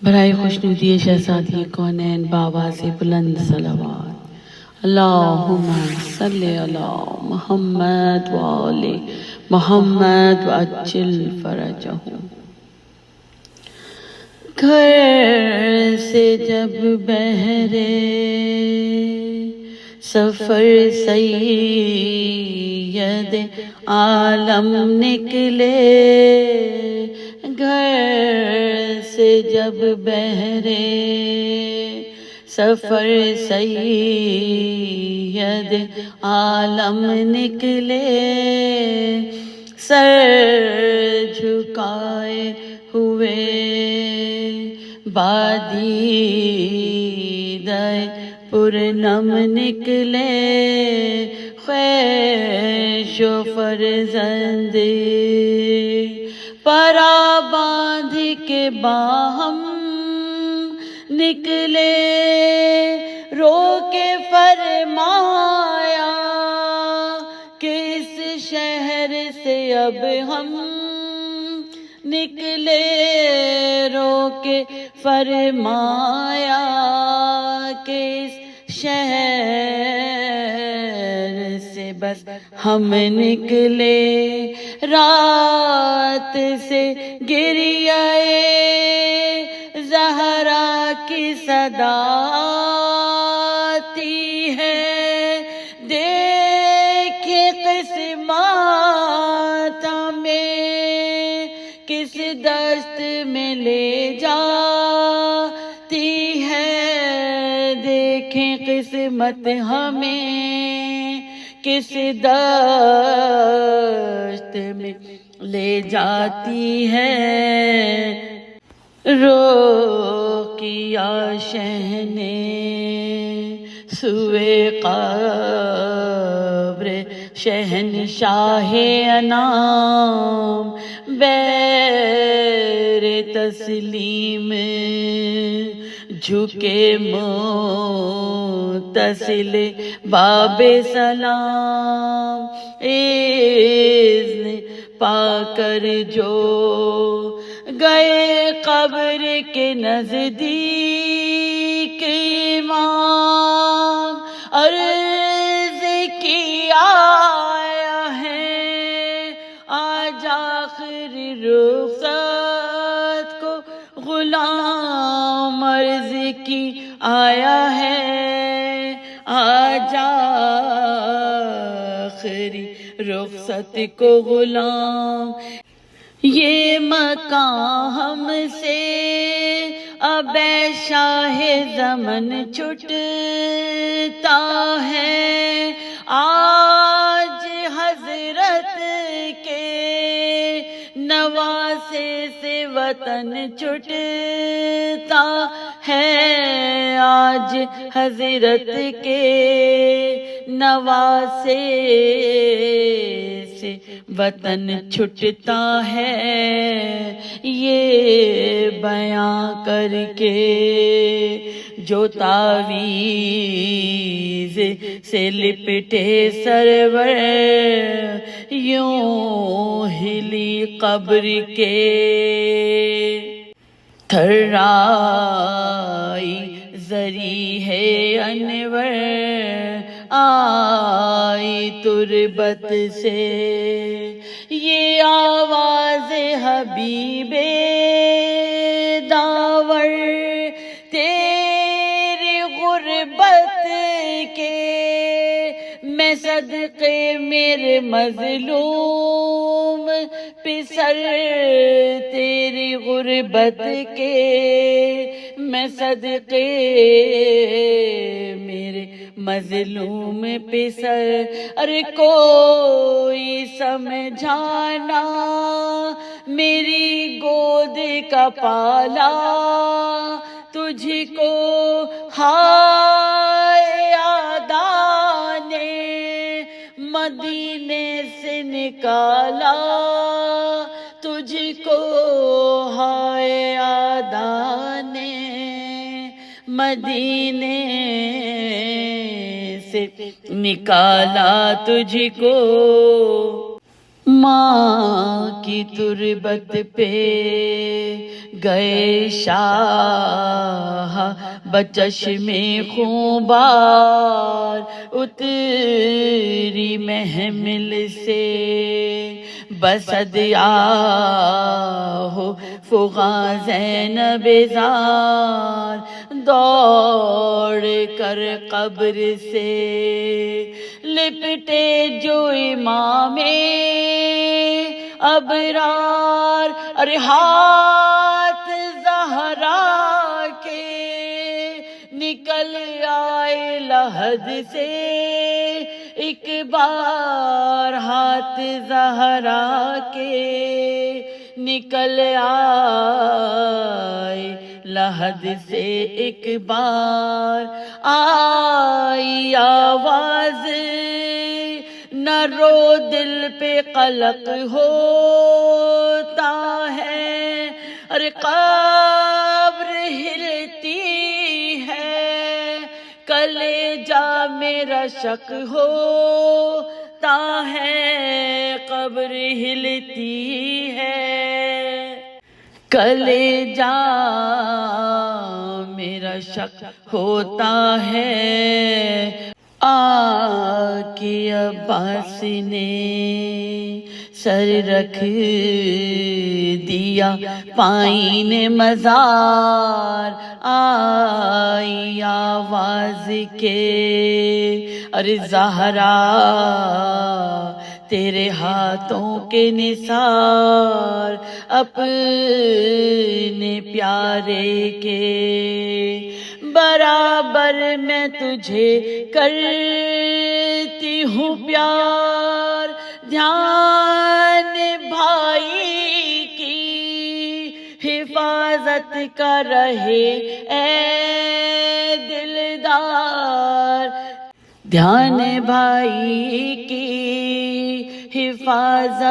برائے خوشنودی شہزادی کونین بابا سے بلند صلوات۔ اللہم صلی علی محمد وآل محمد وعجل فرجہم۔ گھر سے جب بہرے سفر سید عالم نکلے، گھر سے جب بہرے سفر سید عالم نکلے، سر جھکائے ہوئے بادیدہ پرنم نکلے، خویش و فرزندی پرا باندھ کے باہم نکلے، رو کے فرمایا کہ اس شہر سے اب ہم نکلے، رو کے فرمایا کہ اس شہر سے بس ہم نکلے، رات سے گریہ زہرا کی صدا آتی ہے، دیکھیں قسمت ہمیں کس دست میں لے جاتی ہے، دیکھیں قسمت ہمیں کس دست میں لے جاتی ہے، رو کیا شہ نے سوئے قبر شہنشاہ انام، بیر تسلیم جھکے متصل باب سلام، اذن پا کر جو گئے قبر کے نزدیک امام، عرض کیا آیا ہے آج آخری رخصت کو غلام، عرض کی آیا ہے آج آخری رخصت کو غلام، یہ مکان ہم سے اب شاہ زمن چھٹتا ہے، آج حضرت کے نواسے سے وطن چھٹتا ہے، آج حضرت کے نواسے سے وطن چھٹتا ہے، یہ بیاں کر کے جو تعویذ سے لپٹے سرور، یوں ہلی قبر کے تھرائی زری ہے انور، آئی تربت سے یہ آواز حبیب داور، تیری غربت کے میں صدقے میرے مظلوم پسر، تیری غربت کے میں صدقے میرے مظلوم پسر، ارے کوئی سمجھانا میری گود کا پالا تجھ کو، ہائے آدا نے مدینے سے نکالا تجھ کو، ہائے آدا نے مدینے سے نکالا تجھ کو، ماں کی تربت پہ گئے شاہ بچشم خونبار، اتری محمل سے بسد آہو فغاں زینب زار، دوڑ کر قبر سے لپٹے جو امام ابرار، ارے ہاتھ زہرا کے نکل آئے لحد سے ایک بار، ہاتھ زہرا کے نکل آئے لحد سے ایک بار، آئی آواز نہ رو دل پہ قلق ہوتا ہے، ارے قبر ہلتی ہے، کلیجہ میرا شک ہوتا ہے، قبر ہلتی ہے، کلیجہ میرا شک ہوتا ہے۔ آقی عباس نے سر رکھ دیا پائن مزار، آئی آواز کے ارے زہرا تیرے ہاتھوں کے نثار، اپنے پیارے کے برابر میں تجھے کرتی ہوں پیار، دھیان بھائی کی حفاظت کا رہے اے دلدار، دھیان بھائی کی حفاظت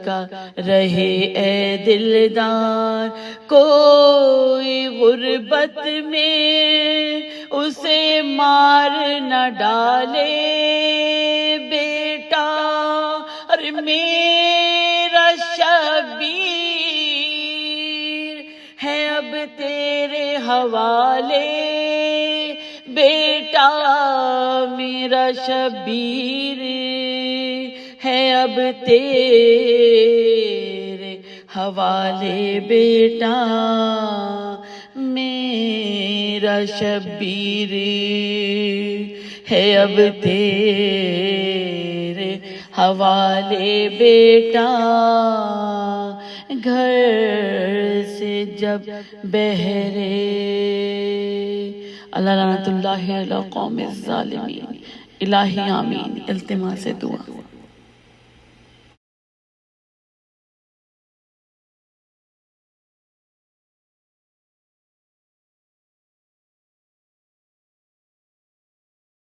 کا رہے اے دلدار، کوئی غربت میں اسے مار نہ ڈالے بیٹا، ارے میرا شبیر ہے اب تیرے حوالے بیٹا، میرا شبیر ہے اب تیرے حوالے بیٹا، میرا شبیر ہے اب تیرے حوالے بیٹا، گھر سے جب بہرے اللہ لعنت اللہ علی قوم الظالمین، الہی آمین، التماس دعا۔